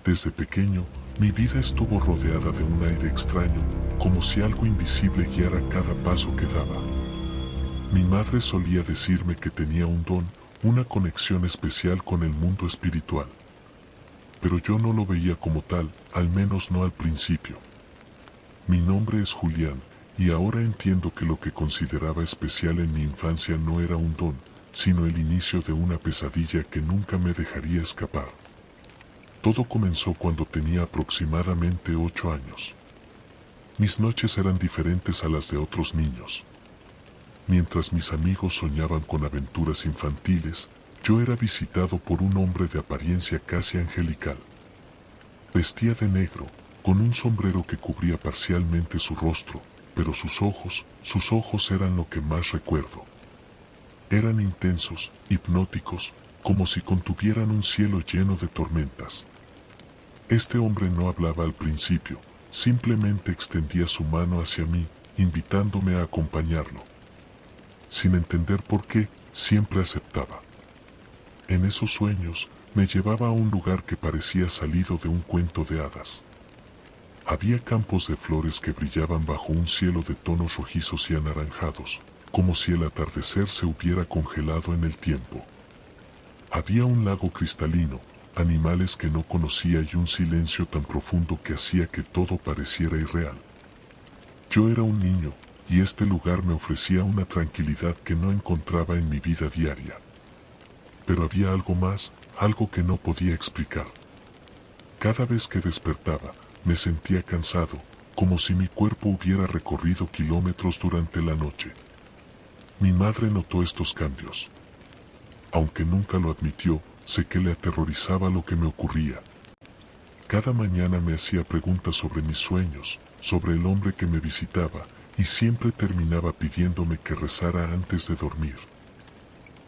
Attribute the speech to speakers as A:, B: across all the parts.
A: Desde pequeño, mi vida estuvo rodeada de un aire extraño, como si algo invisible guiara cada paso que daba. Mi madre solía decirme que tenía un don, una conexión especial con el mundo espiritual. Pero yo no lo veía como tal, al menos no al principio. Mi nombre es Julián, y ahora entiendo que lo que consideraba especial en mi infancia no era un don, sino el inicio de una pesadilla que nunca me dejaría escapar. Todo comenzó cuando tenía aproximadamente 8 años. Mis noches eran diferentes a las de otros niños. Mientras mis amigos soñaban con aventuras infantiles, yo era visitado por un hombre de apariencia casi angelical. Vestía de negro, con un sombrero que cubría parcialmente su rostro, pero sus ojos eran lo que más recuerdo. Eran intensos, hipnóticos, como si contuvieran un cielo lleno de tormentas. Este hombre no hablaba al principio, simplemente extendía su mano hacia mí, invitándome a acompañarlo. Sin entender por qué, siempre aceptaba. En esos sueños, me llevaba a un lugar que parecía salido de un cuento de hadas. Había campos de flores que brillaban bajo un cielo de tonos rojizos y anaranjados, como si el atardecer se hubiera congelado en el tiempo. Había un lago cristalino, animales que no conocía y un silencio tan profundo que hacía que todo pareciera irreal. Yo era un niño, y este lugar me ofrecía una tranquilidad que no encontraba en mi vida diaria. Pero había algo más, algo que no podía explicar. Cada vez que despertaba, me sentía cansado, como si mi cuerpo hubiera recorrido kilómetros durante la noche. Mi madre notó estos cambios. Aunque nunca lo admitió, sé que le aterrorizaba lo que me ocurría. Cada mañana me hacía preguntas sobre mis sueños, sobre el hombre que me visitaba, y siempre terminaba pidiéndome que rezara antes de dormir.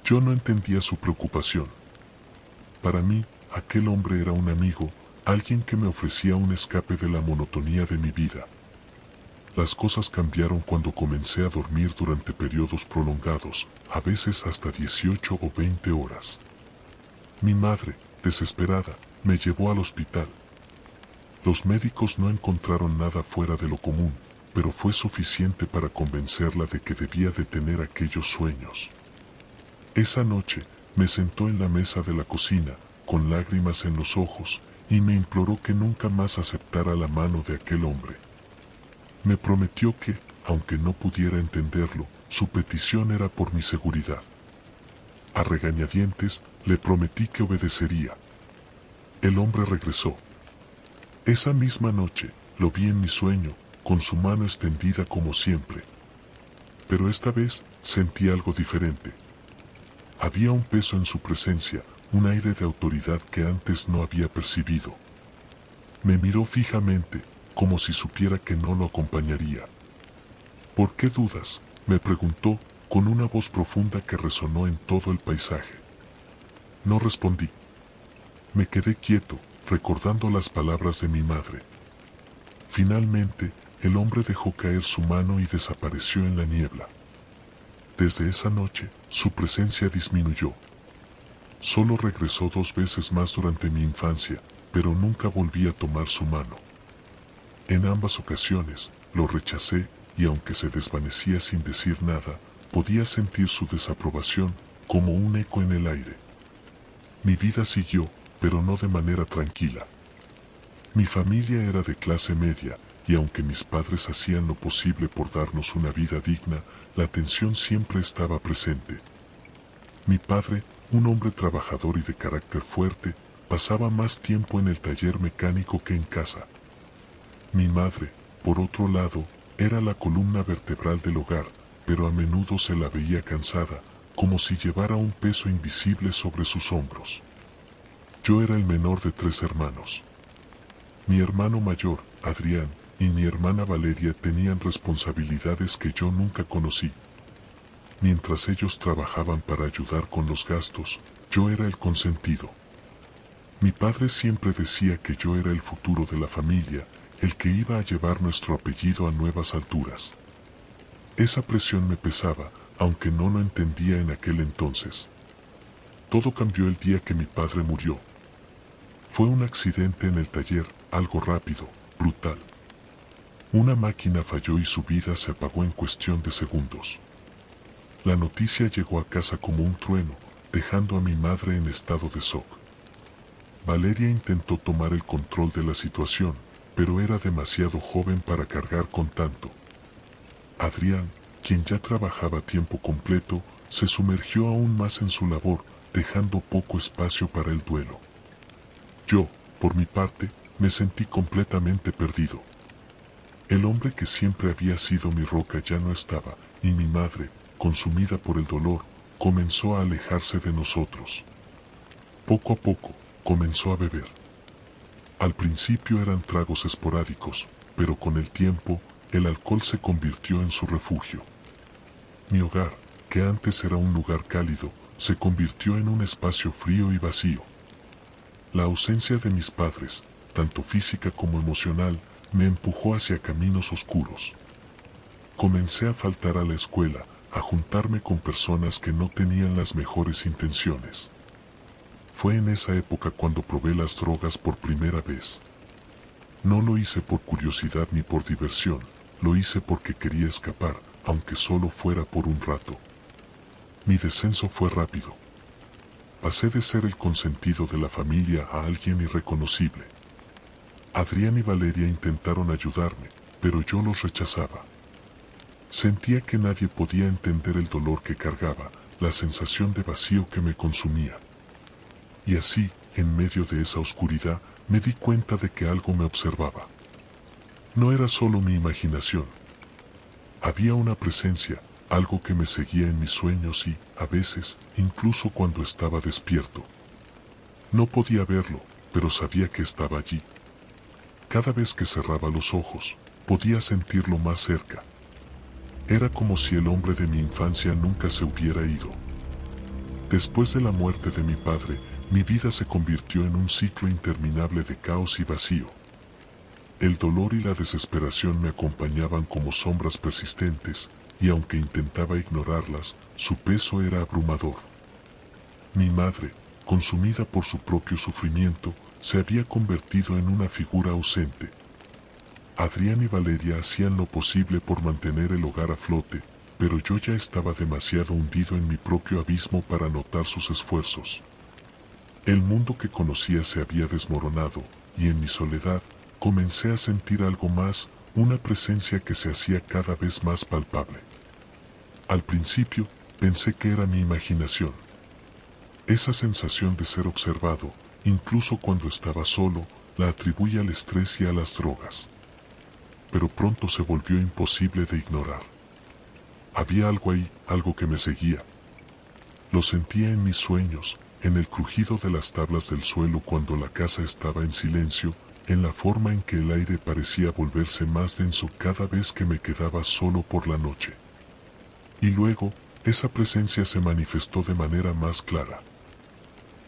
A: Yo no entendía su preocupación. Para mí, aquel hombre era un amigo, alguien que me ofrecía un escape de la monotonía de mi vida. Las cosas cambiaron cuando comencé a dormir durante periodos prolongados, a veces hasta 18 o 20 horas. Mi madre, desesperada, me llevó al hospital. Los médicos no encontraron nada fuera de lo común, pero fue suficiente para convencerla de que debía detener aquellos sueños. Esa noche, me sentó en la mesa de la cocina, con lágrimas en los ojos, y me imploró que nunca más aceptara la mano de aquel hombre. Me prometió que, aunque no pudiera entenderlo, su petición era por mi seguridad. A regañadientes, le prometí que obedecería. El hombre regresó. Esa misma noche, lo vi en mi sueño, con su mano extendida como siempre. Pero esta vez, sentí algo diferente. Había un peso en su presencia, un aire de autoridad que antes no había percibido. Me miró fijamente, como si supiera que no lo acompañaría. ¿Por qué dudas?, me preguntó, con una voz profunda que resonó en todo el paisaje. No respondí. Me quedé quieto, recordando las palabras de mi madre. Finalmente, el hombre dejó caer su mano y desapareció en la niebla. Desde esa noche, su presencia disminuyó. Solo regresó 2 veces más durante mi infancia, pero nunca volví a tomar su mano. En ambas ocasiones, lo rechacé, y aunque se desvanecía sin decir nada, podía sentir su desaprobación, como un eco en el aire. Mi vida siguió, pero no de manera tranquila. Mi familia era de clase media, y aunque mis padres hacían lo posible por darnos una vida digna, la tensión siempre estaba presente. Mi padre, un hombre trabajador y de carácter fuerte, pasaba más tiempo en el taller mecánico que en casa. Mi madre, por otro lado, era la columna vertebral del hogar, pero a menudo se la veía cansada, como si llevara un peso invisible sobre sus hombros. Yo era el menor de 3 hermanos. Mi hermano mayor, Adrián, y mi hermana Valeria tenían responsabilidades que yo nunca conocí. Mientras ellos trabajaban para ayudar con los gastos, yo era el consentido. Mi padre siempre decía que yo era el futuro de la familia, el que iba a llevar nuestro apellido a nuevas alturas. Esa presión me pesaba, aunque no lo entendía en aquel entonces. Todo cambió el día que mi padre murió. Fue un accidente en el taller, algo rápido, brutal. Una máquina falló y su vida se apagó en cuestión de segundos. La noticia llegó a casa como un trueno, dejando a mi madre en estado de shock. Valeria intentó tomar el control de la situación, pero era demasiado joven para cargar con tanto. Adrián, quien ya trabajaba a tiempo completo, se sumergió aún más en su labor, dejando poco espacio para el duelo. Yo, por mi parte, me sentí completamente perdido. El hombre que siempre había sido mi roca ya no estaba, y mi madre, consumida por el dolor, comenzó a alejarse de nosotros. Poco a poco, comenzó a beber. Al principio eran tragos esporádicos, pero con el tiempo, el alcohol se convirtió en su refugio. Mi hogar, que antes era un lugar cálido, se convirtió en un espacio frío y vacío. La ausencia de mis padres, tanto física como emocional, me empujó hacia caminos oscuros. Comencé a faltar a la escuela, a juntarme con personas que no tenían las mejores intenciones. Fue en esa época cuando probé las drogas por primera vez. No lo hice por curiosidad ni por diversión, lo hice porque quería escapar, aunque solo fuera por un rato. Mi descenso fue rápido. Pasé de ser el consentido de la familia a alguien irreconocible. Adrián y Valeria intentaron ayudarme, pero yo los rechazaba. Sentía que nadie podía entender el dolor que cargaba, la sensación de vacío que me consumía. Y así, en medio de esa oscuridad, me di cuenta de que algo me observaba. No era solo mi imaginación. Había una presencia, algo que me seguía en mis sueños y, a veces, incluso cuando estaba despierto. No podía verlo, pero sabía que estaba allí. Cada vez que cerraba los ojos, podía sentirlo más cerca. Era como si el hombre de mi infancia nunca se hubiera ido. Después de la muerte de mi padre, mi vida se convirtió en un ciclo interminable de caos y vacío. El dolor y la desesperación me acompañaban como sombras persistentes, y aunque intentaba ignorarlas, su peso era abrumador. Mi madre, consumida por su propio sufrimiento, se había convertido en una figura ausente. Adrián y Valeria hacían lo posible por mantener el hogar a flote, pero yo ya estaba demasiado hundido en mi propio abismo para notar sus esfuerzos. El mundo que conocía se había desmoronado, y en mi soledad, comencé a sentir algo más, una presencia que se hacía cada vez más palpable. Al principio, pensé que era mi imaginación. Esa sensación de ser observado, incluso cuando estaba solo, la atribuí al estrés y a las drogas. Pero pronto se volvió imposible de ignorar. Había algo ahí, algo que me seguía. Lo sentía en mis sueños, en el crujido de las tablas del suelo cuando la casa estaba en silencio, en la forma en que el aire parecía volverse más denso cada vez que me quedaba solo por la noche. Y luego, esa presencia se manifestó de manera más clara.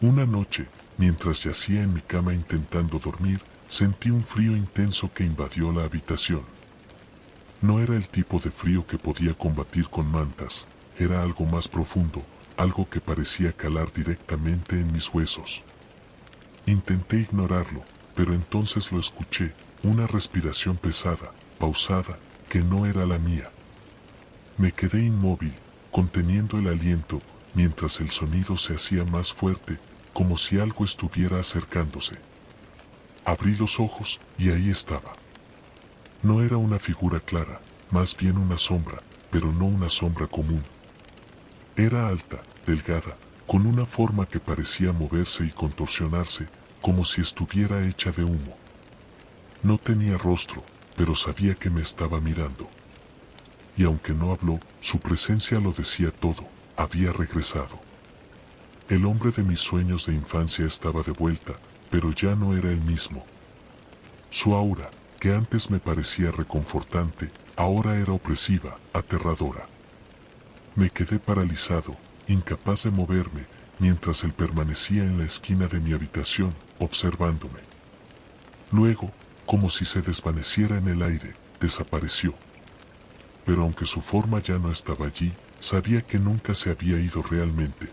A: Una noche, mientras yacía en mi cama intentando dormir, sentí un frío intenso que invadió la habitación. No era el tipo de frío que podía combatir con mantas, era algo más profundo, algo que parecía calar directamente en mis huesos. Intenté ignorarlo, pero entonces lo escuché, una respiración pesada, pausada, que no era la mía. Me quedé inmóvil, conteniendo el aliento, mientras el sonido se hacía más fuerte, como si algo estuviera acercándose. Abrí los ojos y ahí estaba. No era una figura clara, más bien una sombra, pero no una sombra común. Era alta, delgada, con una forma que parecía moverse y contorsionarse, como si estuviera hecha de humo. No tenía rostro, pero sabía que me estaba mirando. Y aunque no habló, su presencia lo decía todo, había regresado. El hombre de mis sueños de infancia estaba de vuelta, pero ya no era el mismo. Su aura, que antes me parecía reconfortante, ahora era opresiva, aterradora. Me quedé paralizado, incapaz de moverme, mientras él permanecía en la esquina de mi habitación, observándome. Luego, como si se desvaneciera en el aire, desapareció. Pero aunque su forma ya no estaba allí, sabía que nunca se había ido realmente.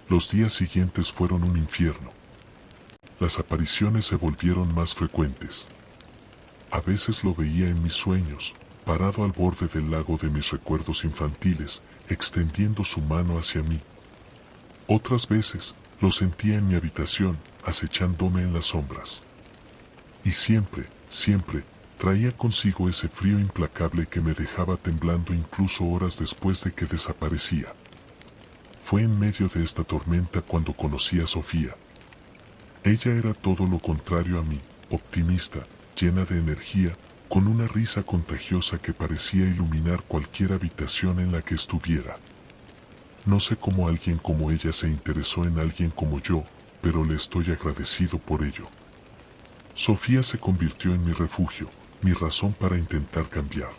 A: Los días siguientes fueron un infierno. las apariciones se volvieron más frecuentes. A veces lo veía en mis sueños, parado al borde del lago de mis recuerdos infantiles, extendiendo su mano hacia mí. Otras veces, lo sentía en mi habitación, acechándome en las sombras. Y siempre, siempre, traía consigo ese frío implacable que me dejaba temblando incluso horas después de que desaparecía. Fue en medio de esta tormenta cuando conocí a Sofía. Ella era todo lo contrario a mí, optimista, llena de energía, con una risa contagiosa que parecía iluminar cualquier habitación en la que estuviera. No sé cómo alguien como ella se interesó en alguien como yo, pero le estoy agradecido por ello. Sofía se convirtió en mi refugio, mi razón para intentar cambiar.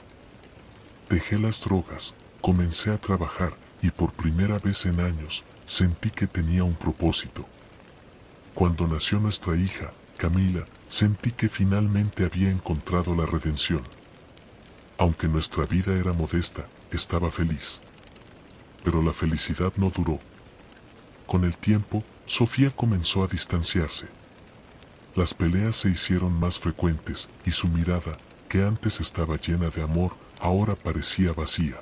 A: Dejé las drogas, comencé a trabajar y por primera vez en años sentí que tenía un propósito. Cuando nació nuestra hija, Camila, sentí que finalmente había encontrado la redención. Aunque nuestra vida era modesta, estaba feliz. Pero la felicidad no duró. Con el tiempo, Sofía comenzó a distanciarse. Las peleas se hicieron más frecuentes y su mirada, que antes estaba llena de amor, ahora parecía vacía.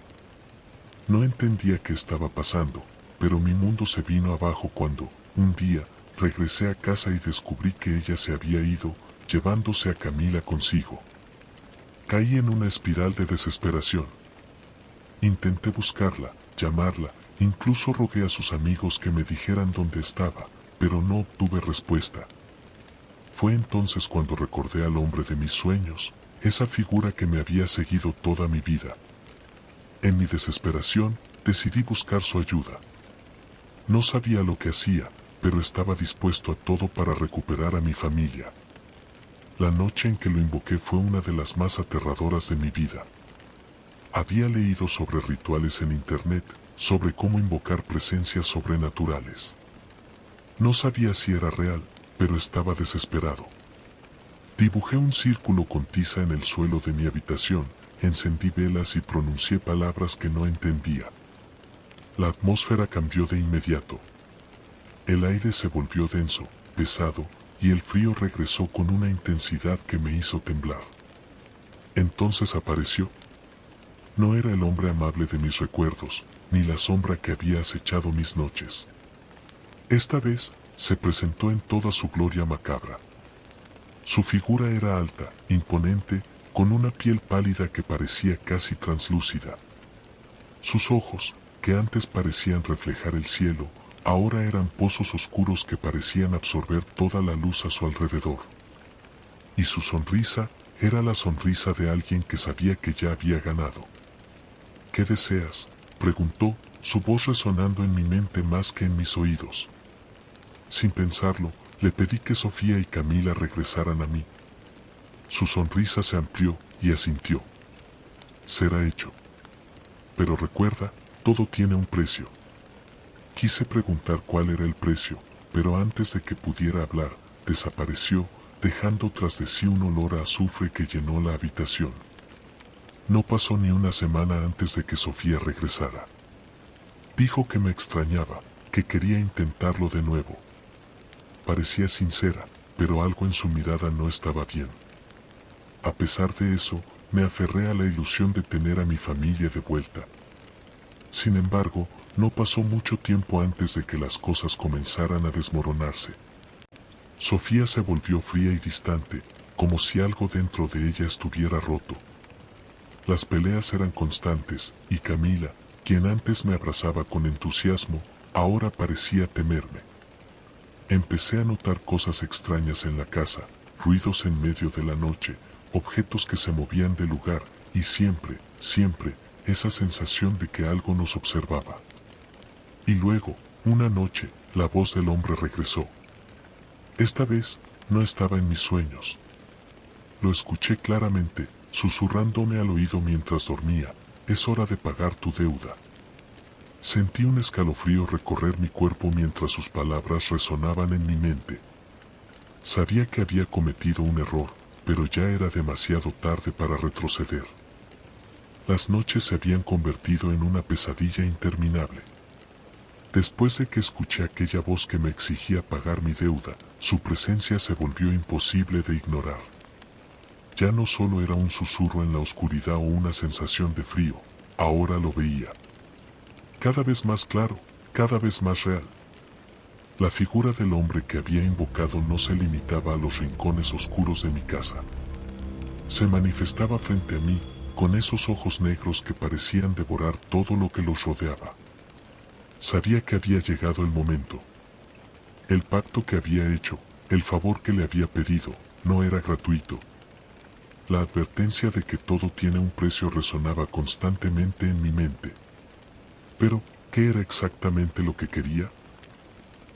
A: No entendía qué estaba pasando, pero mi mundo se vino abajo cuando, un día, regresé a casa y descubrí que ella se había ido, llevándose a Camila consigo. Caí en una espiral de desesperación. Intenté buscarla, llamarla, incluso rogué a sus amigos que me dijeran dónde estaba, pero no obtuve respuesta. Fue entonces cuando recordé al hombre de mis sueños, esa figura que me había seguido toda mi vida. En mi desesperación, decidí buscar su ayuda. No sabía lo que hacía, pero estaba dispuesto a todo para recuperar a mi familia. La noche en que lo invoqué fue una de las más aterradoras de mi vida. Había leído sobre rituales en internet, sobre cómo invocar presencias sobrenaturales. No sabía si era real, pero estaba desesperado. Dibujé un círculo con tiza en el suelo de mi habitación, encendí velas y pronuncié palabras que no entendía. La atmósfera cambió de inmediato. El aire se volvió denso, pesado, y el frío regresó con una intensidad que me hizo temblar. Entonces apareció. No era el hombre amable de mis recuerdos, ni la sombra que había acechado mis noches. Esta vez, se presentó en toda su gloria macabra. Su figura era alta, imponente, con una piel pálida que parecía casi translúcida. Sus ojos, que antes parecían reflejar el cielo, ahora eran pozos oscuros que parecían absorber toda la luz a su alrededor. Y su sonrisa era la sonrisa de alguien que sabía que ya había ganado. ¿Qué deseas?, preguntó, su voz resonando en mi mente más que en mis oídos. Sin pensarlo, le pedí que Sofía y Camila regresaran a mí. Su sonrisa se amplió y asintió. Será hecho. Pero recuerda, todo tiene un precio. Quise preguntar cuál era el precio, pero antes de que pudiera hablar, desapareció, dejando tras de sí un olor a azufre que llenó la habitación. No pasó ni una semana antes de que Sofía regresara. Dijo que me extrañaba, que quería intentarlo de nuevo. Parecía sincera, pero algo en su mirada no estaba bien. A pesar de eso, me aferré a la ilusión de tener a mi familia de vuelta. Sin embargo, no pasó mucho tiempo antes de que las cosas comenzaran a desmoronarse. Sofía se volvió fría y distante, como si algo dentro de ella estuviera roto. Las peleas eran constantes, y Camila, quien antes me abrazaba con entusiasmo, ahora parecía temerme. Empecé a notar cosas extrañas en la casa, ruidos en medio de la noche, objetos que se movían del lugar, y siempre, siempre, esa sensación de que algo nos observaba. Y luego, una noche, la voz del hombre regresó. Esta vez, no estaba en mis sueños. Lo escuché claramente, susurrándome al oído mientras dormía, es hora de pagar tu deuda. Sentí un escalofrío recorrer mi cuerpo mientras sus palabras resonaban en mi mente. Sabía que había cometido un error, pero ya era demasiado tarde para retroceder. Las noches se habían convertido en una pesadilla interminable. Después de que escuché aquella voz que me exigía pagar mi deuda, su presencia se volvió imposible de ignorar. Ya no solo era un susurro en la oscuridad o una sensación de frío, ahora lo veía. Cada vez más claro, cada vez más real. La figura del hombre que había invocado no se limitaba a los rincones oscuros de mi casa. Se manifestaba frente a mí, con esos ojos negros que parecían devorar todo lo que los rodeaba. Sabía que había llegado el momento. El pacto que había hecho, el favor que le había pedido, no era gratuito. La advertencia de que todo tiene un precio resonaba constantemente en mi mente. Pero, ¿qué era exactamente lo que quería?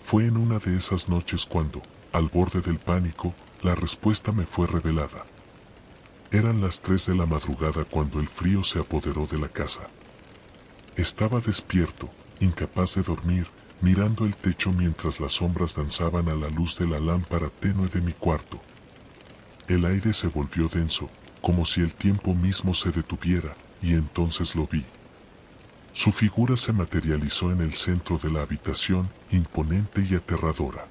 A: Fue en una de esas noches cuando, al borde del pánico, la respuesta me fue revelada. Eran las 3 de la madrugada cuando el frío se apoderó de la casa. Estaba despierto, incapaz de dormir, mirando el techo mientras las sombras danzaban a la luz de la lámpara tenue de mi cuarto. El aire se volvió denso, como si el tiempo mismo se detuviera, y entonces lo vi. Su figura se materializó en el centro de la habitación, imponente y aterradora.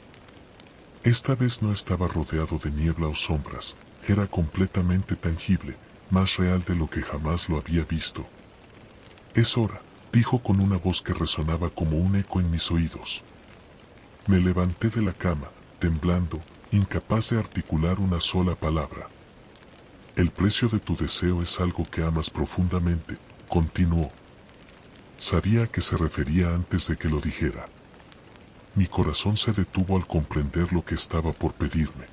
A: Esta vez no estaba rodeado de niebla o sombras, era completamente tangible, más real de lo que jamás lo había visto. «Es hora», dijo con una voz que resonaba como un eco en mis oídos. Me levanté de la cama, temblando, incapaz de articular una sola palabra. «El precio de tu deseo es algo que amas profundamente», continuó. Sabía a qué se refería antes de que lo dijera. Mi corazón se detuvo al comprender lo que estaba por pedirme.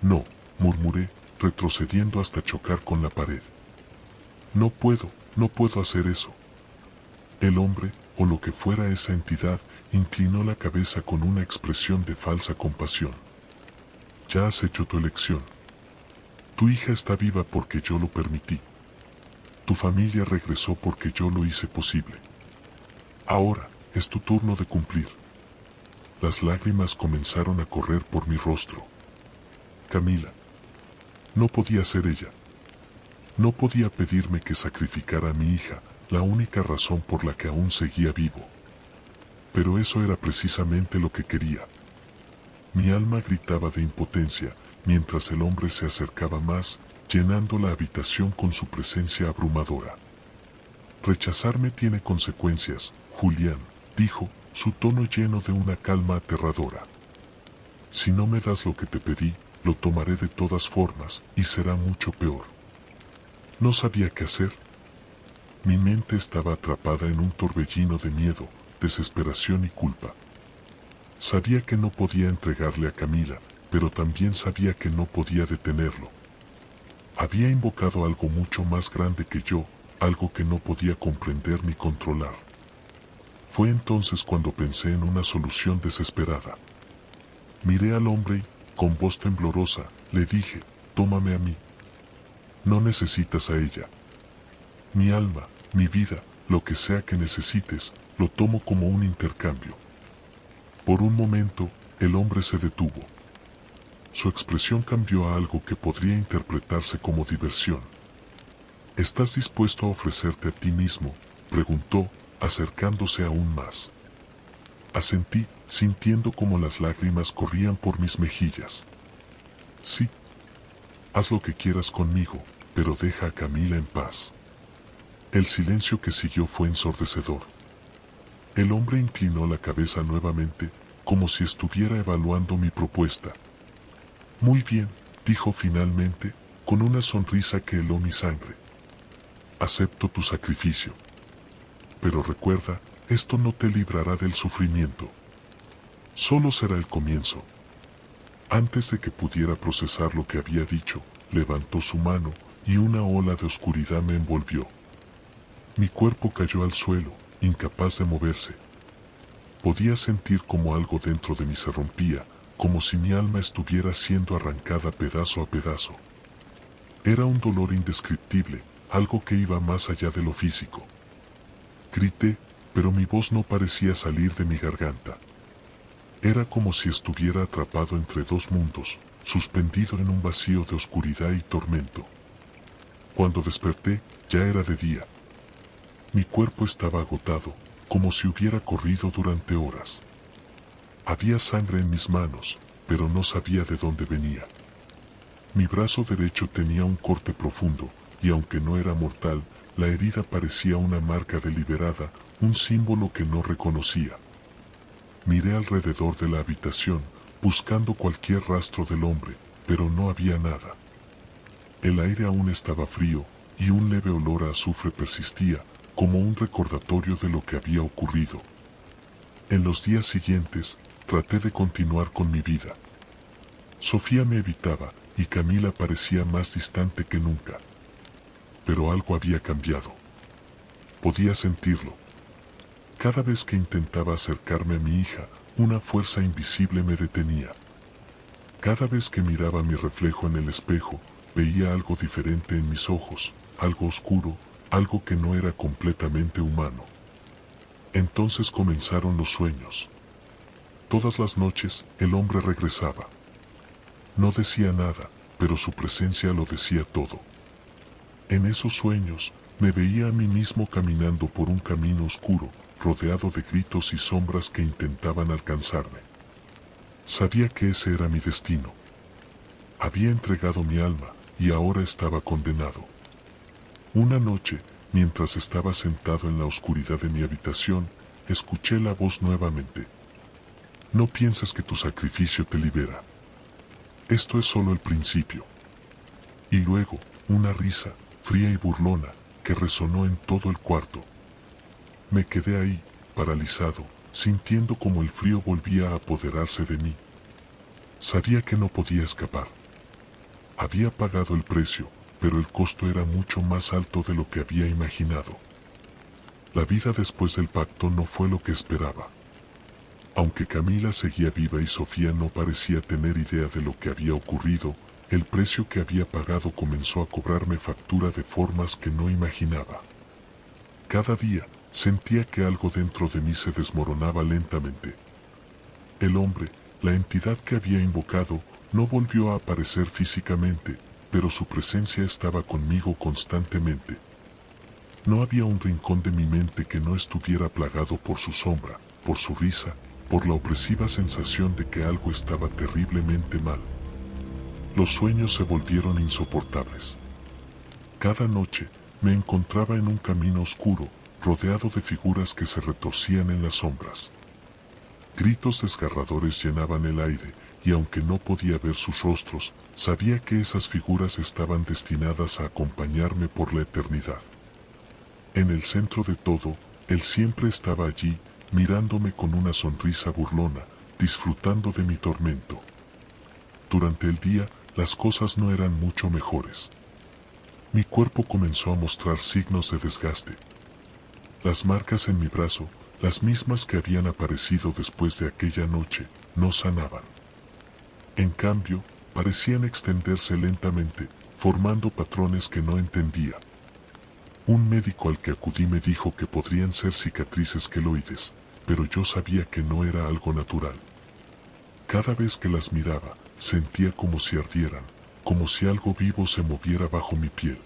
A: «No», murmuré, retrocediendo hasta chocar con la pared. «No puedo hacer eso». El hombre, o lo que fuera esa entidad, inclinó la cabeza con una expresión de falsa compasión. «Ya has hecho tu elección. Tu hija está viva porque yo lo permití. Tu familia regresó porque yo lo hice posible. Ahora, es tu turno de cumplir». Las lágrimas comenzaron a correr por mi rostro. Camila. No podía ser ella. No podía pedirme que sacrificara a mi hija, la única razón por la que aún seguía vivo. Pero eso era precisamente lo que quería. Mi alma gritaba de impotencia, mientras el hombre se acercaba más, llenando la habitación con su presencia abrumadora. «Rechazarme tiene consecuencias, Julián», dijo, su tono lleno de una calma aterradora. «Si no me das lo que te pedí, lo tomaré de todas formas, y será mucho peor». No sabía qué hacer. Mi mente estaba atrapada en un torbellino de miedo, desesperación y culpa. Sabía que no podía entregarle a Camila, pero también sabía que no podía detenerlo. Había invocado algo mucho más grande que yo, algo que no podía comprender ni controlar. Fue entonces cuando pensé en una solución desesperada. Miré al hombre y, con voz temblorosa, le dije: «Tómame a mí. No necesitas a ella. Mi alma, mi vida, lo que sea que necesites, lo tomo como un intercambio». Por un momento, el hombre se detuvo. Su expresión cambió a algo que podría interpretarse como diversión. «¿Estás dispuesto a ofrecerte a ti mismo?», preguntó, acercándose aún más. Asentí, sintiendo como las lágrimas corrían por mis mejillas. «Sí. Haz lo que quieras conmigo, pero deja a Camila en paz». El silencio que siguió fue ensordecedor. El hombre inclinó la cabeza nuevamente, como si estuviera evaluando mi propuesta. «Muy bien», dijo finalmente, con una sonrisa que heló mi sangre. «Acepto tu sacrificio. Pero recuerda, esto no te librará del sufrimiento. Solo será el comienzo». Antes de que pudiera procesar lo que había dicho, levantó su mano, y una ola de oscuridad me envolvió. Mi cuerpo cayó al suelo, incapaz de moverse. Podía sentir como algo dentro de mí se rompía, como si mi alma estuviera siendo arrancada pedazo a pedazo. Era un dolor indescriptible, algo que iba más allá de lo físico. Grité, pero mi voz no parecía salir de mi garganta. Era como si estuviera atrapado entre dos mundos, suspendido en un vacío de oscuridad y tormento. Cuando desperté, ya era de día. Mi cuerpo estaba agotado, como si hubiera corrido durante horas. Había sangre en mis manos, pero no sabía de dónde venía. Mi brazo derecho tenía un corte profundo, y aunque no era mortal, la herida parecía una marca deliberada, un símbolo que no reconocía. Miré alrededor de la habitación, buscando cualquier rastro del hombre, pero no había nada. El aire aún estaba frío, y un leve olor a azufre persistía, como un recordatorio de lo que había ocurrido. En los días siguientes, traté de continuar con mi vida. Sofía me evitaba, y Camila parecía más distante que nunca. Pero algo había cambiado. Podía sentirlo. Cada vez que intentaba acercarme a mi hija, una fuerza invisible me detenía. Cada vez que miraba mi reflejo en el espejo, veía algo diferente en mis ojos, algo oscuro, algo que no era completamente humano. Entonces comenzaron los sueños. Todas las noches, el hombre regresaba. No decía nada, pero su presencia lo decía todo. En esos sueños, me veía a mí mismo caminando por un camino oscuro, rodeado de gritos y sombras que intentaban alcanzarme. Sabía que ese era mi destino. Había entregado mi alma, y ahora estaba condenado. Una noche, mientras estaba sentado en la oscuridad de mi habitación, escuché la voz nuevamente. No pienses que tu sacrificio te libera. Esto es solo el principio. Y luego, una risa, fría y burlona, que resonó en todo el cuarto. Me quedé ahí, paralizado, sintiendo como el frío volvía a apoderarse de mí. Sabía que no podía escapar. Había pagado el precio, pero el costo era mucho más alto de lo que había imaginado. La vida después del pacto no fue lo que esperaba. Aunque Camila seguía viva y Sofía no parecía tener idea de lo que había ocurrido, el precio que había pagado comenzó a cobrarme factura de formas que no imaginaba. Cada día, sentía que algo dentro de mí se desmoronaba lentamente. El hombre, la entidad que había invocado, no volvió a aparecer físicamente, pero su presencia estaba conmigo constantemente. No había un rincón de mi mente que no estuviera plagado por su sombra, por su risa, por la opresiva sensación de que algo estaba terriblemente mal. Los sueños se volvieron insoportables. Cada noche, me encontraba en un camino oscuro, rodeado de figuras que se retorcían en las sombras. Gritos desgarradores llenaban el aire, y aunque no podía ver sus rostros, sabía que esas figuras estaban destinadas a acompañarme por la eternidad. En el centro de todo, él siempre estaba allí, mirándome con una sonrisa burlona, disfrutando de mi tormento. Durante el día, las cosas no eran mucho mejores. Mi cuerpo comenzó a mostrar signos de desgaste. Las marcas en mi brazo, las mismas que habían aparecido después de aquella noche, no sanaban. En cambio, parecían extenderse lentamente, formando patrones que no entendía. Un médico al que acudí me dijo que podrían ser cicatrices queloides, pero yo sabía que no era algo natural. Cada vez que las miraba, sentía como si ardieran, como si algo vivo se moviera bajo mi piel.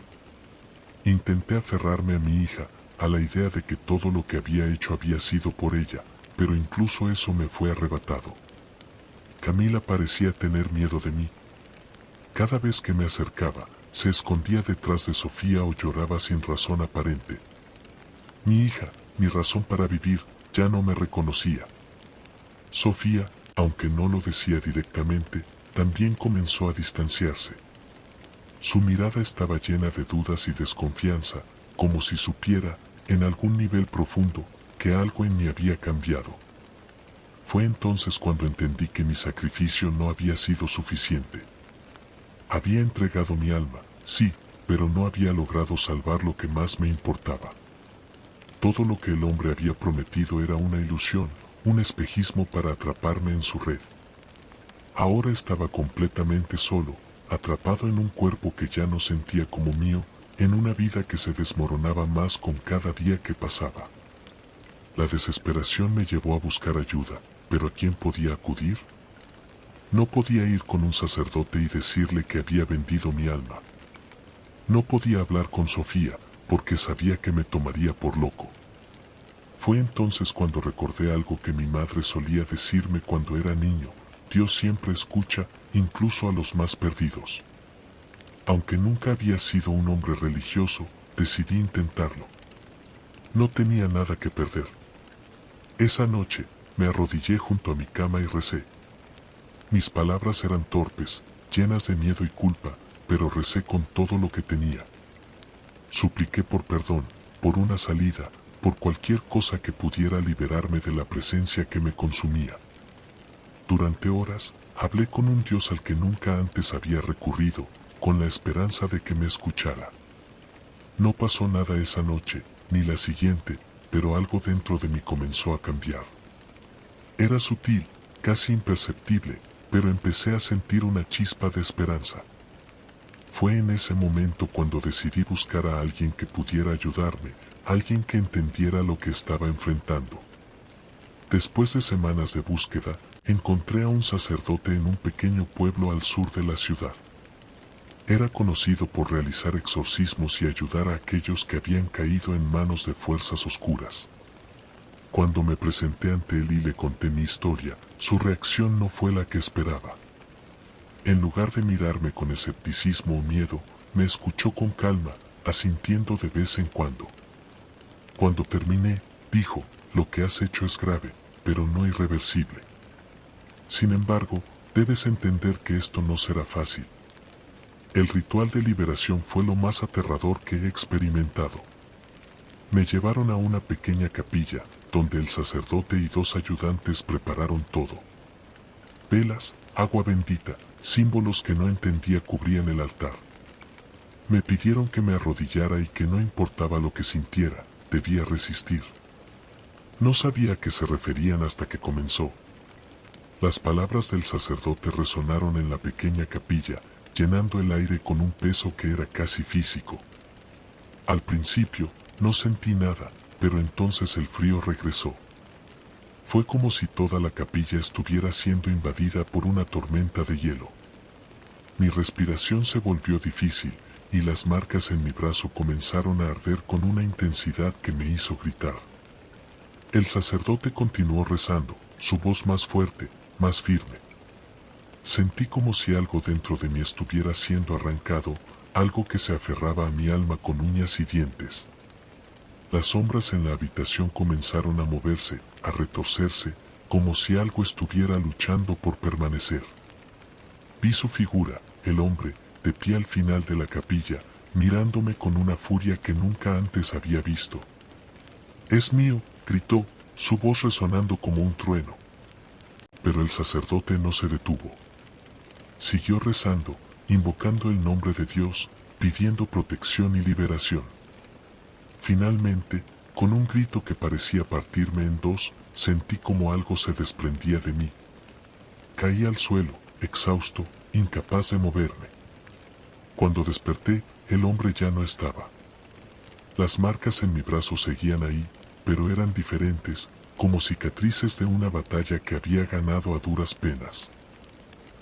A: Intenté aferrarme a mi hija, a la idea de que todo lo que había hecho había sido por ella, pero incluso eso me fue arrebatado. Camila parecía tener miedo de mí. Cada vez que me acercaba, se escondía detrás de Sofía o lloraba sin razón aparente. Mi hija, mi razón para vivir, ya no me reconocía. Sofía, aunque no lo decía directamente, también comenzó a distanciarse. Su mirada estaba llena de dudas y desconfianza, como si supiera, en algún nivel profundo, que algo en mí había cambiado. Fue entonces cuando entendí que mi sacrificio no había sido suficiente. Había entregado mi alma, sí, pero no había logrado salvar lo que más me importaba. Todo lo que el hombre había prometido era una ilusión, un espejismo para atraparme en su red. Ahora estaba completamente solo, atrapado en un cuerpo que ya no sentía como mío, en una vida que se desmoronaba más con cada día que pasaba. La desesperación me llevó a buscar ayuda, pero ¿a quién podía acudir? No podía ir con un sacerdote y decirle que había vendido mi alma. No podía hablar con Sofía, porque sabía que me tomaría por loco. Fue entonces cuando recordé algo que mi madre solía decirme cuando era niño: Dios siempre escucha, incluso a los más perdidos. Aunque nunca había sido un hombre religioso, decidí intentarlo. No tenía nada que perder. Esa noche, me arrodillé junto a mi cama y recé. Mis palabras eran torpes, llenas de miedo y culpa, pero recé con todo lo que tenía. Supliqué por perdón, por una salida, por cualquier cosa que pudiera liberarme de la presencia que me consumía. Durante horas, hablé con un Dios al que nunca antes había recurrido, con la esperanza de que me escuchara. No pasó nada esa noche, ni la siguiente, pero algo dentro de mí comenzó a cambiar. Era sutil, casi imperceptible, pero empecé a sentir una chispa de esperanza. Fue en ese momento cuando decidí buscar a alguien que pudiera ayudarme, alguien que entendiera lo que estaba enfrentando. Después de semanas de búsqueda, encontré a un sacerdote en un pequeño pueblo al sur de la ciudad. Era conocido por realizar exorcismos y ayudar a aquellos que habían caído en manos de fuerzas oscuras. Cuando me presenté ante él y le conté mi historia, su reacción no fue la que esperaba. En lugar de mirarme con escepticismo o miedo, me escuchó con calma, asintiendo de vez en cuando. Cuando terminé, dijo: lo que has hecho es grave, pero no irreversible. Sin embargo, debes entender que esto no será fácil. El ritual de liberación fue lo más aterrador que he experimentado. Me llevaron a una pequeña capilla, donde el sacerdote y 2 ayudantes prepararon todo. Velas, agua bendita, símbolos que no entendía cubrían el altar. Me pidieron que me arrodillara y que no importaba lo que sintiera, debía resistir. No sabía a qué se referían hasta que comenzó. Las palabras del sacerdote resonaron en la pequeña capilla, llenando el aire con un peso que era casi físico. Al principio, no sentí nada, pero entonces el frío regresó. Fue como si toda la capilla estuviera siendo invadida por una tormenta de hielo. Mi respiración se volvió difícil, y las marcas en mi brazo comenzaron a arder con una intensidad que me hizo gritar. El sacerdote continuó rezando, su voz más fuerte, más firme. Sentí como si algo dentro de mí estuviera siendo arrancado, algo que se aferraba a mi alma con uñas y dientes. Las sombras en la habitación comenzaron a moverse, a retorcerse, como si algo estuviera luchando por permanecer. Vi su figura, el hombre, de pie al final de la capilla, mirándome con una furia que nunca antes había visto. «Es mío», gritó, su voz resonando como un trueno. Pero el sacerdote no se detuvo. Siguió rezando, invocando el nombre de Dios, pidiendo protección y liberación. Finalmente, con un grito que parecía partirme en dos, sentí como algo se desprendía de mí. Caí al suelo, exhausto, incapaz de moverme. Cuando desperté, el hombre ya no estaba. Las marcas en mi brazo seguían ahí, pero eran diferentes, como cicatrices de una batalla que había ganado a duras penas.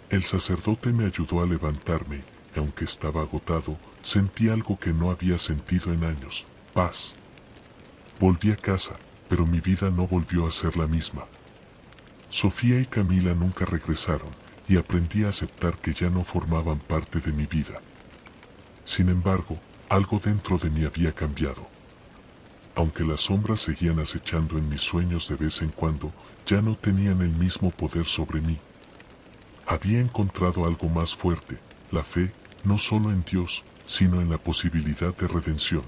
A: El sacerdote me ayudó a levantarme, y aunque estaba agotado, sentí algo que no había sentido en años: paz. Volví a casa, pero mi vida no volvió a ser la misma. Sofía y Camila nunca regresaron, y aprendí a aceptar que ya no formaban parte de mi vida. Sin embargo, algo dentro de mí había cambiado. Aunque las sombras seguían acechando en mis sueños de vez en cuando, ya no tenían el mismo poder sobre mí. Había encontrado algo más fuerte, la fe, no solo en Dios, sino en la posibilidad de redención.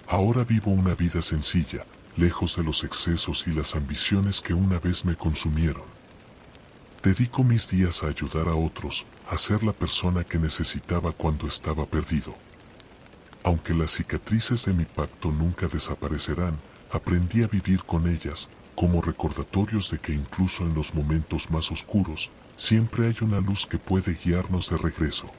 A: Ahora vivo una vida sencilla, lejos de los excesos y las ambiciones que una vez me consumieron. Dedico mis días a ayudar a otros, a ser la persona que necesitaba cuando estaba perdido. Aunque las cicatrices de mi pacto nunca desaparecerán, aprendí a vivir con ellas, como recordatorios de que incluso en los momentos más oscuros, siempre hay una luz que puede guiarnos de regreso.